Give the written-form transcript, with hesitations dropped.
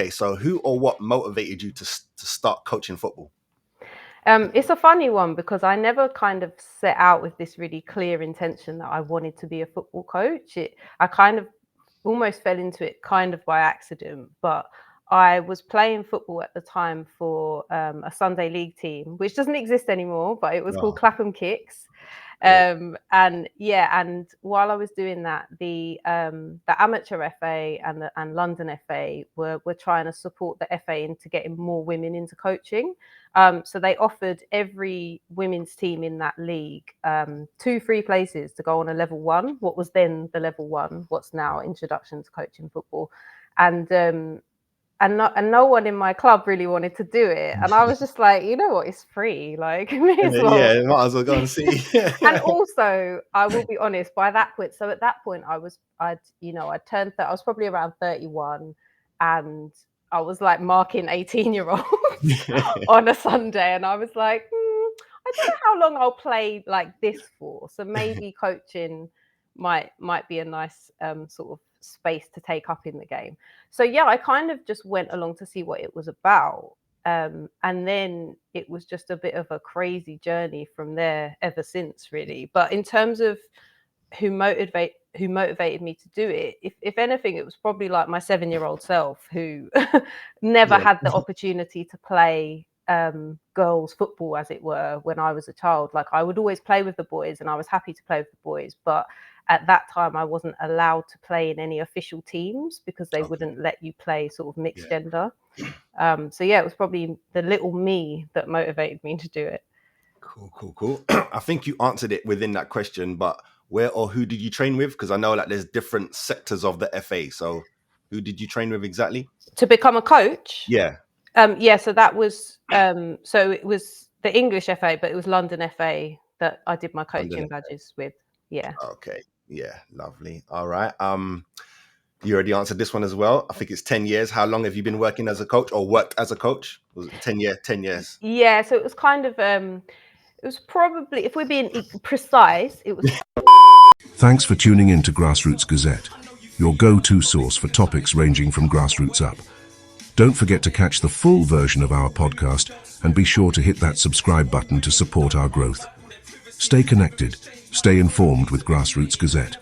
Okay, so who or what motivated you to start coaching football? It's a funny one because I never kind of set out with this really clear intention that I wanted to be a football coach. I kind of almost fell into it kind of by accident, but I was playing football at the time for a Sunday league team, which doesn't exist anymore, but it was called Clapham Kicks. And while I was doing that, the amateur FA and London FA were trying to support the FA into getting more women into coaching. So they offered every women's team in that league 2 free places to go on a level 1, what was then the level 1, what's now Introduction to Coaching Football. And no one in my club really wanted to do it. And I was just like, you know what, it's free. Like, may as well. Yeah, might as well go and see. And also, I will be honest, by that point, so at that point, I was probably around 31, and I was like marking 18-year-olds on a Sunday. And I was like, I don't know how long I'll play like this for. So maybe coaching might be a nice sort of space to take up in the game. So yeah, I kind of just went along to see what it was about. And then it was just a bit of a crazy journey from there ever since, really. But in terms of who motivated me to do it, if anything, it was probably like my 7-year-old self who never had the opportunity to play girls football, as it were, when I was a child. Like, I would always play with the boys and I was happy to play with the boys, but at that time I wasn't allowed to play in any official teams because they wouldn't let you play sort of mixed gender. So yeah, it was probably the little me that motivated me to do it. Cool. I think you answered it within that question, but where or who did you train with? Because I know like there's different sectors of the FA. So who did you train with exactly? To become a coach? Yeah. So that was so it was the English FA, but it was London FA that I did my coaching badges with. Yeah. Okay. Yeah. Lovely. All right. You already answered this one as well. I think it's 10 years. How long have you been working as a coach or worked as a coach? Was it 10 years? Yeah. So it was kind of, it was probably, if we're being precise, it was. Thanks for tuning in to Grassroots Gazette, your go-to source for topics ranging from grassroots up. Don't forget to catch the full version of our podcast and be sure to hit that subscribe button to support our growth. Stay connected, stay informed with Grassroots Gazette.